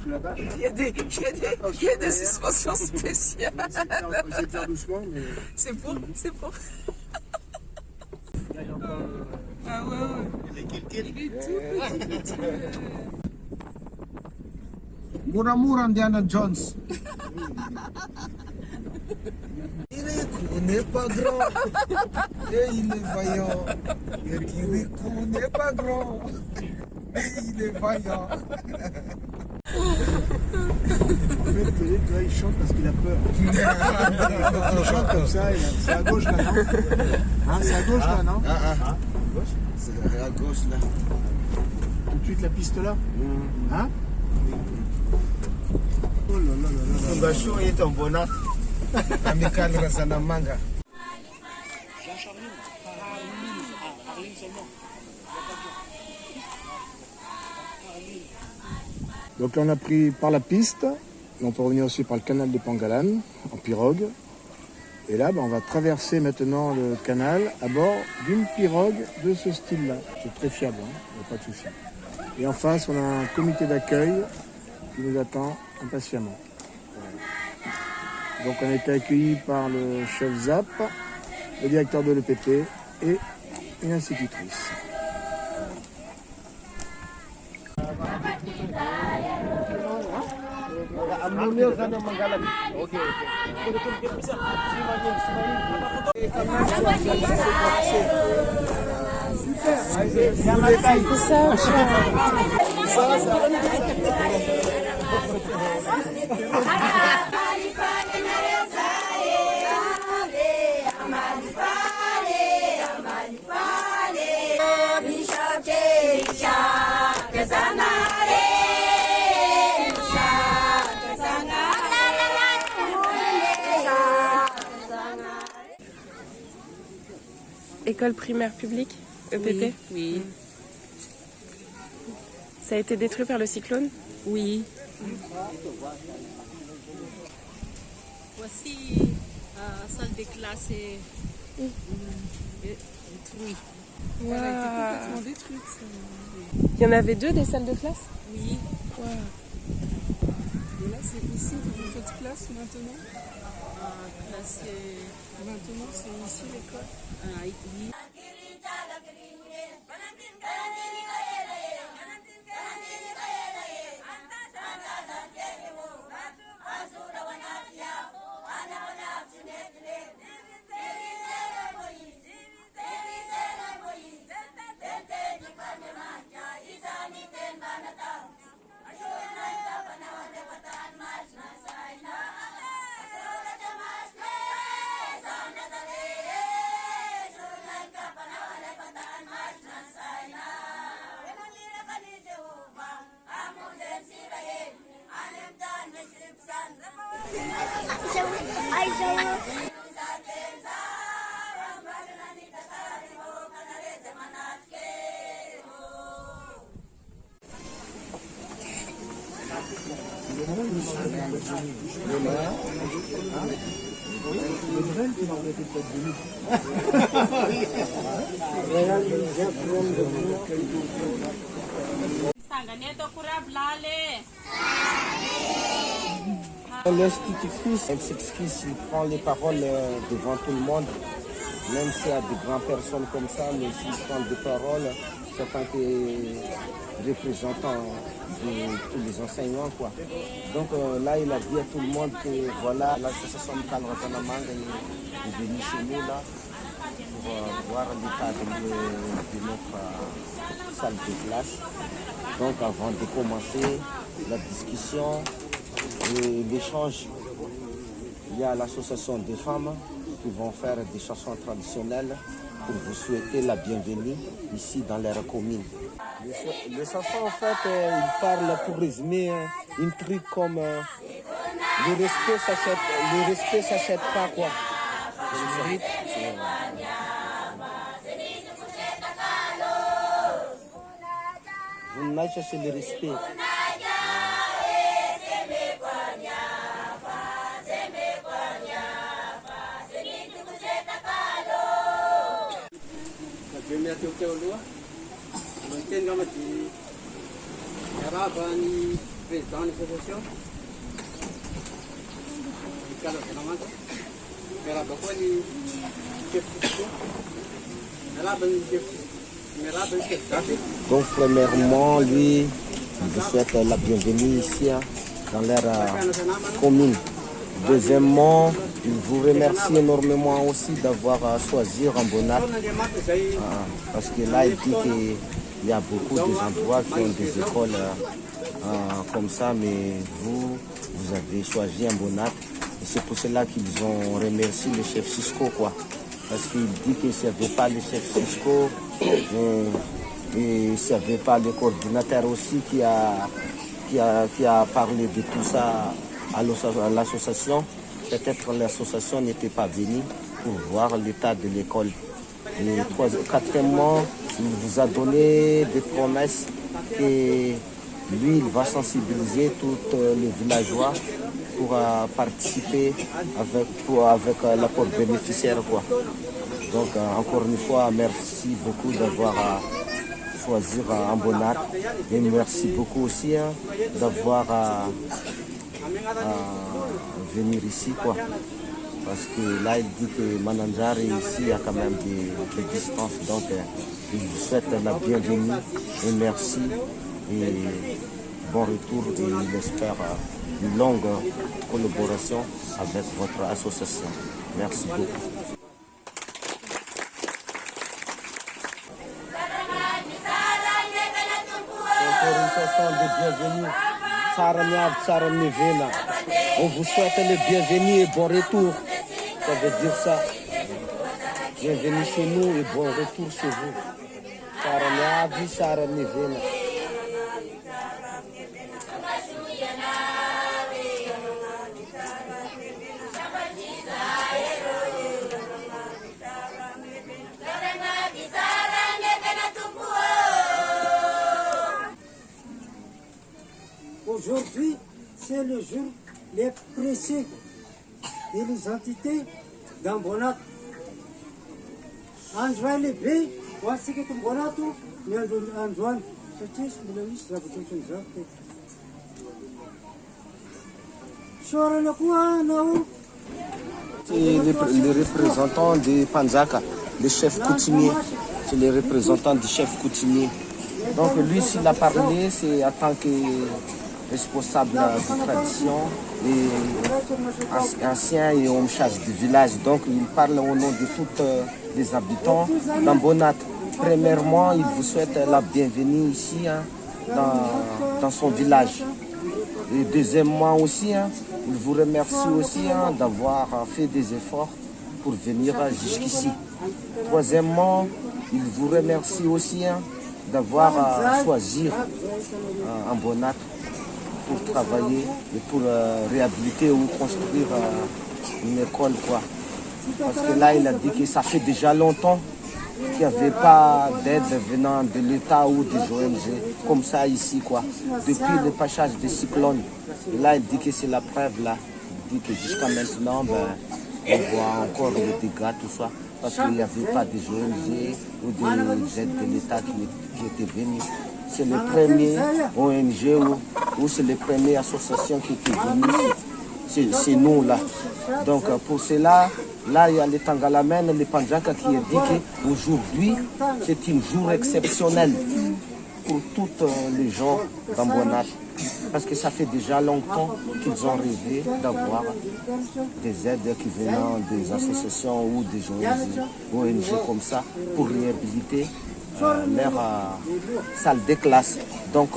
sous la bâche. Il y a des suspensions spéciales. Essayer de faire doucement, mais... C'est pour. Là, j'ai encore... Ah ouais. Il est tout petit. Mura Indiana Jones. Kirikou n'est pas grand. Et il est vaillant. Kirikou n'est pas grand. Et il est vaillant. En fait, tu vois, il chante parce qu'il a peur. Il chante comme ça, c'est à gauche là, non? Hein, c'est à gauche là, non? C'est à gauche là. Tout de suite la piste là? Hein? Oh là là là là. Mbachou est en bonheur. Amical Razanamanga. Donc là on a pris par la piste, on peut revenir aussi par le canal de Pangalan en pirogue. Et là on va traverser maintenant le canal à bord d'une pirogue de ce style-là. C'est très fiable, hein, il n'y a pas de souci. Et en face on a un comité d'accueil qui nous attend impatiemment. Voilà. Donc on a été accueillis par le chef ZAP, le directeur de l'EPP et une institutrice. École primaire publique, EPP? Oui. Ça a été détruit par le cyclone? Oui. Voici la salle de classe détruite. Wow. Elle a été complètement détruite. Il y en avait deux des salles de classe? Oui. Wow. Et là, c'est ici que vous faites classe maintenant? Classe. Maintenant, c'est ici l'école? Oui. L'institutrice, elle s'excuse, il prend les paroles devant tout le monde, même s'il y a de grandes personnes comme ça, mais s'ils prennent des paroles, c'est en tant que représentant de tous les enseignants, quoi. Donc là, il a dit à tout le monde que voilà, l'association de Razanamanga est venue chez nous là pour voir l'état de notre salle de classe. Donc avant de commencer la discussion et l'échange, il y a l'association des femmes qui vont faire des chansons traditionnelles pour vous souhaiter la bienvenue ici dans leur commune. Les chansons, en fait, ils parlent, pour résumer, un truc comme le respect s'achète pas, quoi. Vous n'avez cherché le respect. Donc premièrement, lui, il vous souhaite la bienvenue ici hein, dans leur commune. Deuxièmement, il vous remercie énormément aussi d'avoir choisi Rambonat. Parce que là, il dit qu'il y a beaucoup d'endroits qui ont des écoles comme ça, mais vous avez choisi Rambonat. Et c'est pour cela qu'ils ont remercié le chef Cisco, quoi. Parce qu'il dit que s'il n'y avait pas le chef Cisco, et s'il n'y avait pas le coordinateur aussi qui a parlé de tout ça à l'association, peut-être l'association n'était pas venue pour voir l'état de l'école. Et quatrièmement, il vous a donné des promesses que lui, il va sensibiliser tous les villageois pour participer avec l'apport bénéficiaire, quoi. Donc encore une fois, merci beaucoup d'avoir choisi Rambonat et merci beaucoup aussi d'avoir venir ici, quoi. Parce que là, il dit que Mananjari ici, il y a quand même des distances. Donc, il vous souhaite la bienvenue et merci. Et bon retour et il espère une longue collaboration avec votre association. Merci beaucoup. Encore une chanson de bienvenue. On vous souhaite le bienvenue et bon retour. Ça veut dire ça. Bienvenue chez nous et bon retour chez vous. Aujourd'hui, c'est le jour les précieux de l'identité d'Ambonat. Anjuan lebih, wasi kita Ambonat tu, ni Anjuan kecil sebelum ini betul betul. Suara lakuan au. C'est les représentants des Panzaka, les chefs coutumiers. C'est les représentants du chef coutumier. Donc lui, s'il a parlé, c'est en tant que responsable de tradition et ancien et homme chasse du village. Donc il parle au nom de tous les habitants d'Ambonat. Premièrement, il vous souhaite la bienvenue ici dans son village. Et deuxièmement aussi, il vous remercie aussi d'avoir fait des efforts pour venir jusqu'ici. Troisièmement, il vous remercie aussi d'avoir choisi Ambonat pour travailler et pour réhabiliter ou construire une école, quoi. Parce que là, il a dit que ça fait déjà longtemps qu'il n'y avait pas d'aide venant de l'État ou des ONG comme ça ici, quoi. Depuis le passage des cyclones. Et là, il dit que c'est la preuve, là. Il dit que jusqu'à maintenant, on voit encore les dégâts, tout ça. Parce qu'il n'y avait pas des ONG ou des aides de l'État qui étaient venues. C'est le premier ONG ou c'est les premières associations qui étaient venues. C'est nous là. Donc pour cela, là il y a les Tangalamen, les Panjaka qui ont dit qu'aujourd'hui c'est un jour exceptionnel pour tous les gens d'Ambonat. Parce que ça fait déjà longtemps qu'ils ont rêvé d'avoir des aides qui viennent des associations ou des ONG comme ça pour réhabiliter leur salle de classe. Donc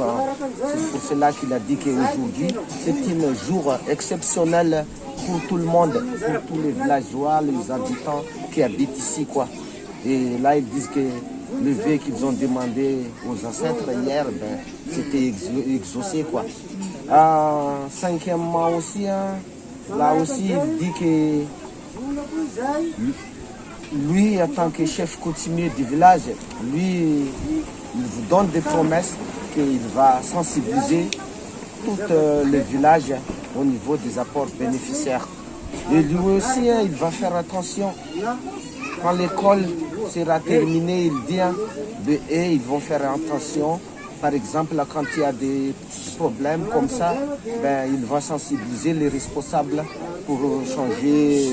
c'est pour cela qu'il a dit qu'aujourd'hui c'est un jour exceptionnel pour tout le monde, pour tous les villageois, les habitants qui habitent ici, quoi. Et là ils disent que le vœu qu'ils ont demandé aux ancêtres hier, c'était exaucé, quoi. Cinquièmement aussi, là aussi il dit que lui, en tant que chef coutumier du village, lui, il vous donne des promesses qu'il va sensibiliser tout le village au niveau des apports bénéficiaires. Et lui aussi, il va faire attention. Quand l'école sera terminée, il dit, et ils vont faire attention Par exemple, quand il y a des problèmes comme ça, ben, il va sensibiliser les responsables pour changer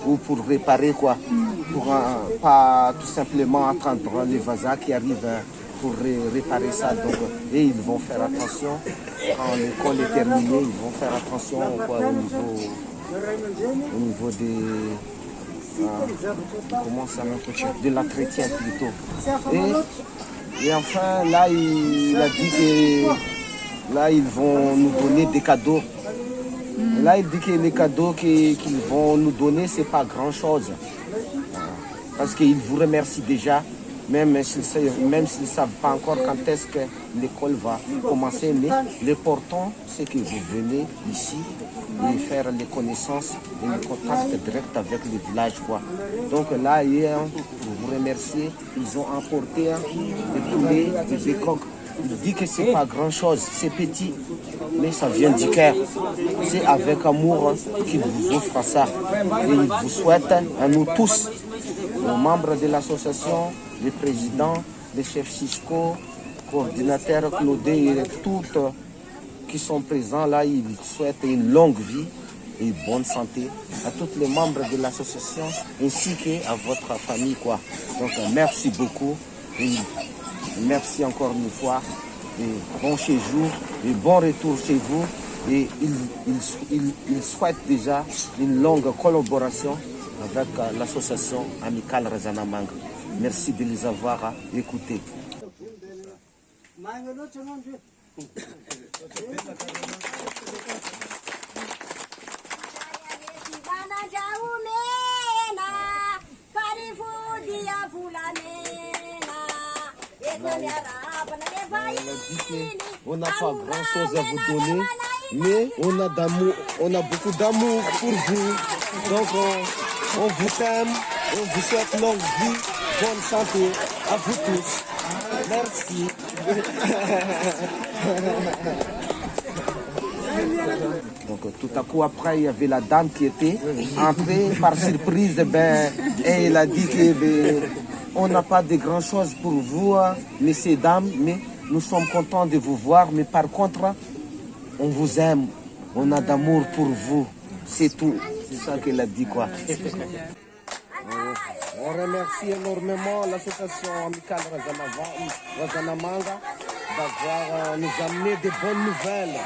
ou pour réparer quoi. Pour pas tout simplement attendre les vasas qui arrivent pour réparer ça. Donc, et ils vont faire attention. Quand l'école est terminée, ils vont faire attention quoi, au niveau des... comment ça de l'entretien plutôt. Et enfin, là, il a dit que là, ils vont nous donner des cadeaux. Et là, il dit que les cadeaux qu'ils vont nous donner, c'est pas grand-chose. Parce qu'ils vous remercient déjà, même s'ils ne savent pas encore quand est-ce que l'école va commencer. Mais l'important, c'est que vous venez ici et faire les connaissances et le contact direct avec les villages. Quoi. Donc là, hier, pour vous remercier, ils ont emporté des poulets et des coqs. Il dit que c'est pas grand-chose, c'est petit, mais ça vient du cœur. C'est avec amour qu'il vous offre ça. Et il vous souhaite, à nous tous, aux membres de l'association, les présidents, les chefs Cisco, coordinateurs Claudé et toutes qui sont présents là, il souhaite une longue vie et bonne santé à tous les membres de l'association ainsi qu'à votre famille. Quoi. Donc merci beaucoup et merci encore une fois et bon séjour et bon retour chez vous. Et il souhaite déjà une longue collaboration avec l'association amicale Razanamanga. Merci de les avoir écoutés. On n'a pas grand-chose à vous donner, mais on a beaucoup d'amour pour vous. Donc on vous aime, on vous souhaite longue vie, bonne santé à vous tous. Merci. Donc tout à coup après il y avait la dame qui était entrée par surprise, et elle a dit que on n'a pas de grand chose pour vous, messieurs, dames, mais nous sommes contents de vous voir, mais par contre on vous aime, on a d'amour pour vous, c'est tout. C'est ça qu'elle a dit quoi. On remercie énormément l'association amicale Razanamanga d'avoir nous amené de bonnes nouvelles.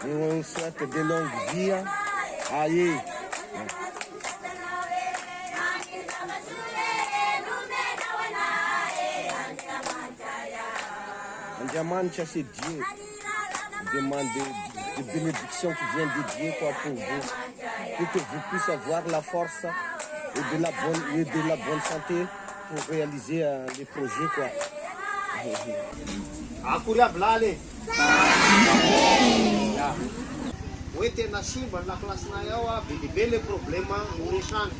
Et on souhaite de longues vies. Allez. Andiamancha, c'est Dieu. Demande de bénédiction qui vient de Dieu quoi, pour vous. Pour que vous puissiez avoir la force et de la bonne santé pour réaliser les projets. Quoi. Hoe tena simba na klasina ao a bebe le problema unisany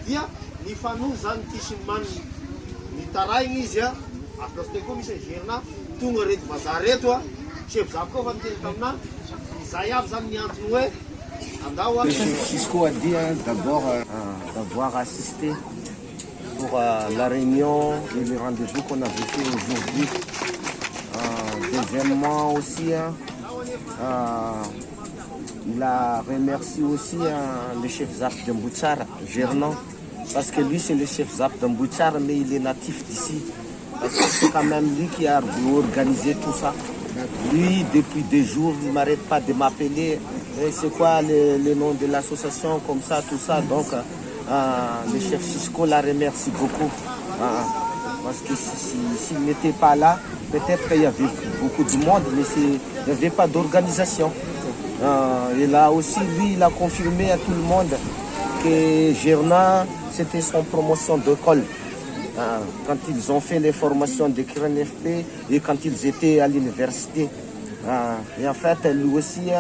dia ny fanohy zany tisimany ny taraigny izy a aplasite koa misy gerina tonga reto bazary reto a chef za koa fa niteny tamina izay aby zany ny antony hoe andao a Cisco a dit d'abord d'avoir assisté pour la réunion et le rendez-vous qu'on avait fait aujourd'hui. Deuxièmement aussi, il a remercié aussi le chef ZAP de Mboutsar, Gernan, parce que lui c'est le chef ZAP de Mboutsar, mais il est natif d'ici. Parce que c'est quand même lui qui a organisé tout ça. Lui, depuis 2 jours, il ne m'arrête pas de m'appeler. C'est quoi le nom de l'association, comme ça, tout ça. Donc, le chef Cisco la remercie beaucoup. Parce que s'il n'était pas là, peut-être qu'il y avait beaucoup de monde, mais il n'y avait pas d'organisation. Et là aussi, lui, il a confirmé à tout le monde que Gerna, c'était son promotion d'école. Quand ils ont fait les formations de KRNFP et quand ils étaient à l'université. Et en fait, lui aussi,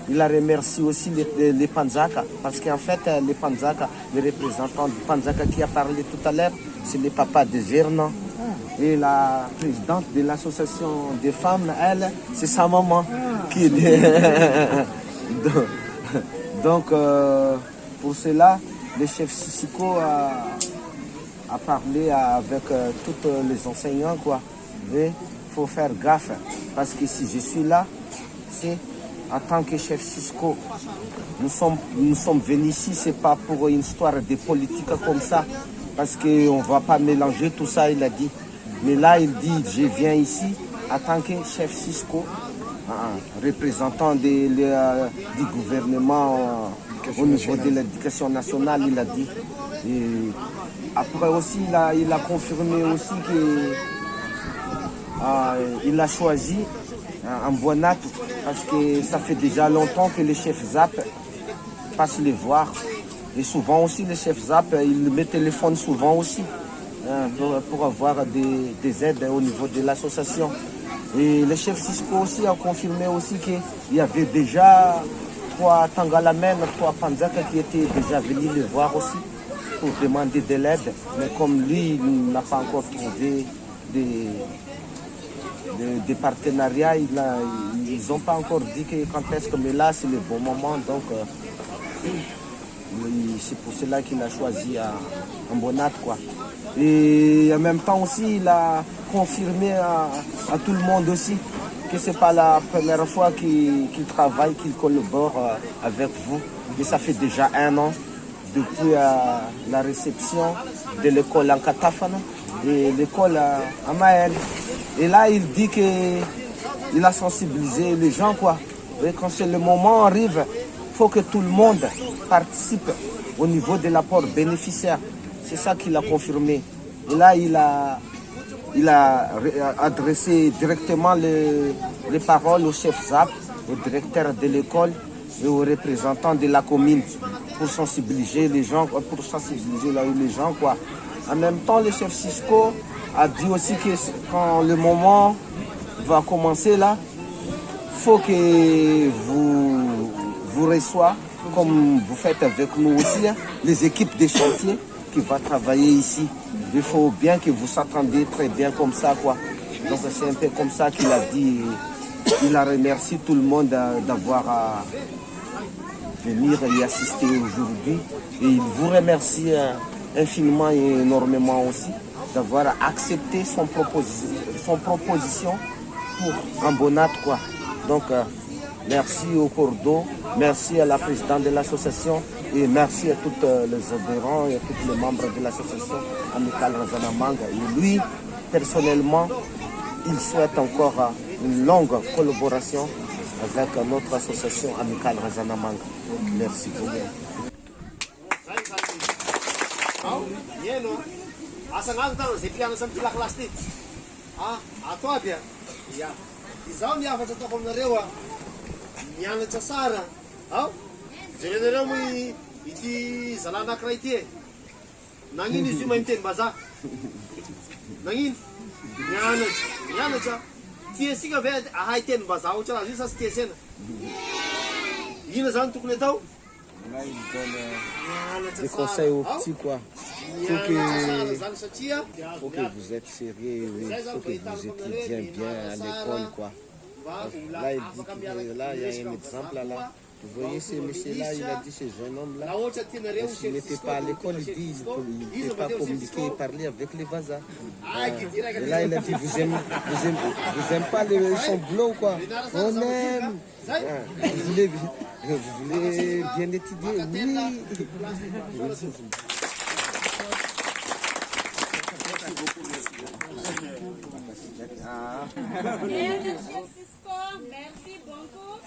il a remercié aussi les Panzaka, parce qu'en fait, les Panzaka, le représentant du Panzaka qui a parlé tout à l'heure, c'est le papa de Gernan. Et la présidente de l'association des femmes, elle, c'est sa maman. Qui Donc, pour cela, le chef Sissiko à parler avec tous les enseignants, quoi. Il faut faire gaffe, parce que si je suis là, c'est en tant que chef Cisco. Nous sommes venus ici, c'est pas pour une histoire de politique comme ça, parce qu'on ne va pas mélanger tout ça, il a dit. Mais là, il dit, je viens ici en tant que chef Cisco, représentant du gouvernement au niveau de l'éducation nationale, il a dit. Et après aussi, il a confirmé aussi qu'il a choisi un Mbonat, parce que ça fait déjà longtemps que les chefs ZAP passent les voir. Et souvent aussi, les chefs ZAP, ils me téléphonent souvent aussi pour avoir des aides au niveau de l'association. Et le chef Cisco aussi a confirmé aussi qu'il y avait déjà 3 Tangalamen, 3 Panzaka qui étaient déjà venus les voir aussi pour demander de l'aide. Mais comme lui, il n'a pas encore trouvé des partenariats, ils n'ont pas encore dit que quand est-ce que, mais là c'est le bon moment, donc c'est pour cela qu'il a choisi un Mbonat, quoi. Et en même temps aussi, il a confirmé à tout le monde aussi que c'est pas la première fois qu'il travaille, qu'il collabore avec vous. Et ça fait déjà 1 an depuis la réception de l'école en Katafana et l'école à Maël. Et là, il dit qu'il a sensibilisé les gens, quoi. Et quand c'est le moment arrive, il faut que tout le monde participe au niveau de l'apport bénéficiaire. C'est ça qu'il a confirmé. Et là, il a adressé directement les paroles au chef ZAP, au directeur de l'école et aux représentants de la commune pour sensibiliser les gens, quoi. En même temps, le chef Cisco a dit aussi que quand le moment va commencer là, il faut que vous reçoivez, comme vous faites avec nous aussi, les équipes de chantier qui vont travailler ici. Il faut bien que vous s'attendiez très bien comme ça, quoi. Donc c'est un peu comme ça qu'il a dit. Il a remercié tout le monde d'avoir à venir y assister aujourd'hui. Et il vous remercie infiniment et énormément aussi d'avoir accepté son proposition pour un Mbonat, quoi. Donc merci au Cordo, merci à la présidente de l'association et merci à tous les adhérents et à tous les membres de l'association Amicale Razanamanga. Et lui, personnellement, il souhaite encore une longue collaboration avec notre association Amicale Razanamanga. Merci beaucoup. Mianatra tsara. Jerenareo moa ity zala anankiray ity e. Nagnino izy io mahay miteny mbazaha? Nagnino? Mianatra. Tiasika ve ahay teny mbazaha ohatra azy io sa tsy tiasena? Ina zany tokony atao? Là, il donne des conseils aux petits, quoi. Il faut que vous êtes sérieux, il faut que vous étudiez bien à l'école, quoi. Là, il dit que là, il y a un exemple là. Vous voyez ce monsieur-là, il a dit ce jeune homme-là, s'il n'était pas à l'école, il dit qu'il ne peut pas communiquer et parler avec les voisins. Et là, il a dit, vous aimez pas son boulot, quoi. On aime. Vous voulez bien étudier? Oui. Merci beaucoup.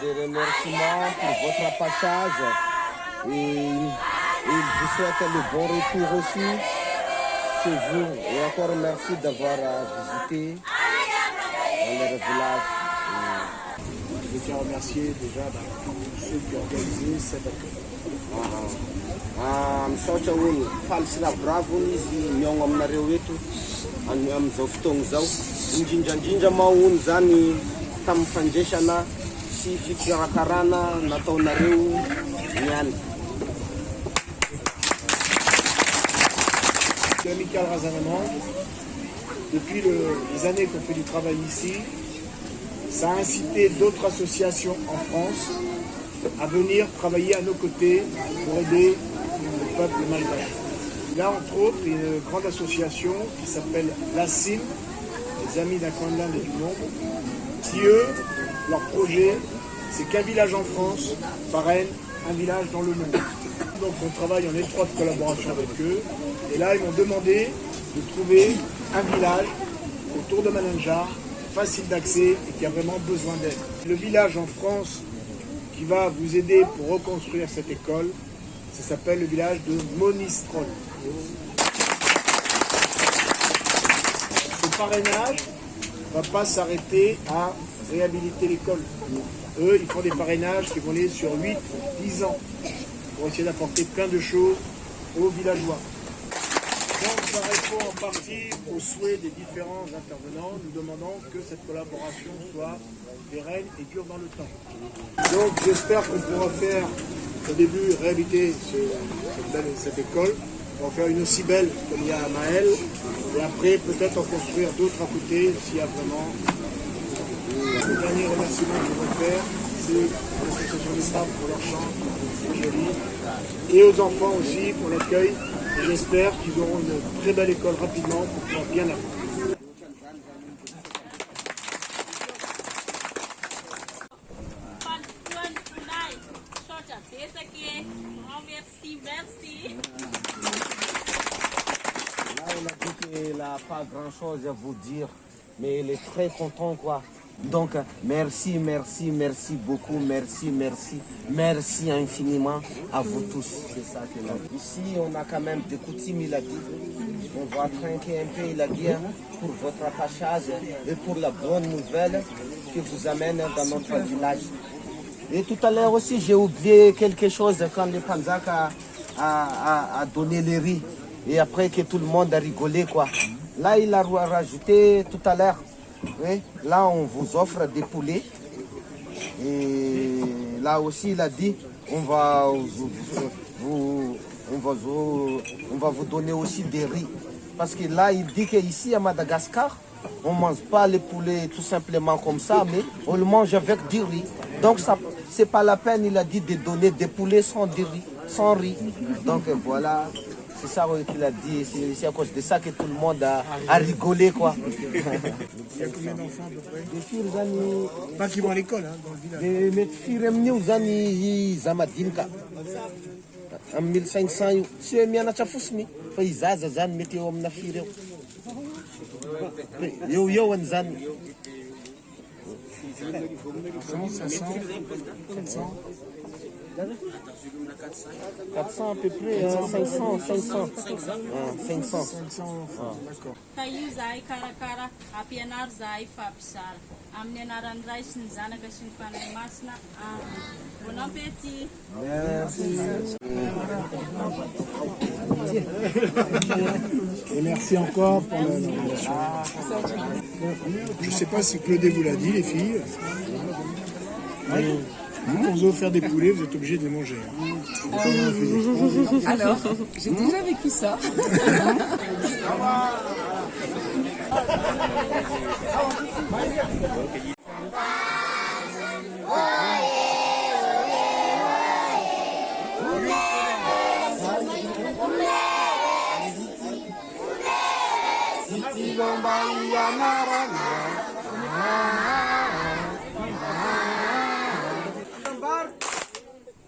Des remerciements pour votre passage et il vous souhaite le bon retour aussi. chez vous. Et encore merci d'avoir visité dans le village. Je tiens à remercier déjà tous ceux qui ont organisé cet accueil. Misaotra hono falisina bravo izy miaogno aminareo eto amin'izao fotoagna zao. Indrindrandrindra ma hono zany tamin'ny fandraisana sy fikarakarana nataonareo niany. Amical Razanamang, depuis les années qu'on fait du travail ici, ça a incité d'autres associations en France à venir travailler à nos côtés pour aider le peuple malgache. Il y a entre autres une grande association qui s'appelle l'ASIM, les Amis d'un coin de l'Inde et du monde, qui eux, leur projet, c'est qu'un village en France parraine un village dans le monde. Donc on travaille en étroite collaboration avec eux. Et là, ils m'ont demandé de trouver un village autour de Malinjar, facile d'accès et qui a vraiment besoin d'aide. Le village en France qui va vous aider pour reconstruire cette école, ça s'appelle le village de Monistrol. Ce parrainage ne va pas s'arrêter à réhabiliter l'école. Eux, ils font des parrainages qui vont aller sur 8-10 ans pour essayer d'apporter plein de choses aux villageois. Donc ça répond en partie aux souhaits des différents intervenants. Nous demandons que cette collaboration soit pérenne et dure dans le temps. Donc j'espère qu'on pourra faire au début réhabiliter cette école. On va faire une aussi belle comme il y a à Maël. Et après peut-être en construire d'autres à côté s'il y a vraiment. Le dernier remerciement que je veux faire, c'est à l'association des femmes pour leur chant, c'est joli. Et aux enfants aussi pour l'accueil. Et j'espère qu'ils auront une très belle école rapidement pour pouvoir bien apprendre. Là, on a dit qu'il n'a pas grand-chose à vous dire, mais il est très content, quoi. Donc, merci, merci, merci beaucoup, merci, merci, merci infiniment à vous tous. C'est ça qu'il a dit. Ici, on a quand même des coutumes, il a dit. On va trinquer un peu, il a dit, hein, pour votre attachage et pour la bonne nouvelle que vous amène dans notre village. Et tout à l'heure aussi, j'ai oublié quelque chose quand le Panzak a donné les riz. Et après que tout le monde a rigolé, quoi. Là, il a rajouté tout à l'heure. Oui, là, on vous offre des poulets. Et là aussi, il a dit, on va vous donner aussi des riz. Parce que là, il dit qu'ici, à Madagascar, on ne mange pas les poulets tout simplement comme ça, mais on le mange avec du riz. Donc, ce n'est pas la peine, il a dit, de donner des poulets sans riz. Donc, voilà. C'est ça qu'il a dit, c'est à cause de ça que tout le monde a rigolé, quoi. Il y a combien d'enfants à peu près? Des filles, amis. Pas qui vont à l'école, hein, dans le village. Mes filles, aux amis, Zamadinka. En 1500, c'est mianatra fosiny. Fa izaza zany mety eo amina firy eo. Eo an'izany. 500, 400. 400 à peu près, 500. 500. 500 enfants, d'accord. Ka io zahay karakara ampianary zahay fampizara amin'ny anaran'ny ray sy ny zanaka sy ny fanahy masina. Bon appétit. Et merci encore pour l'invitation. Je ne sais pas si Claudie vous l'a dit, les filles. Vous, quand vous allez faire des poulets, vous êtes obligés de les manger. Alors, j'ai déjà vécu ça.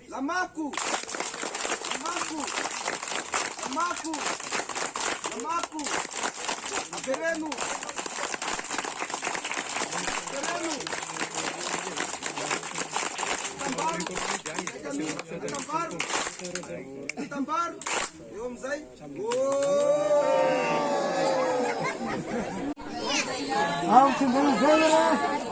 Lamaku, Aperenu. Tambar. Ao tsy mbola zay ra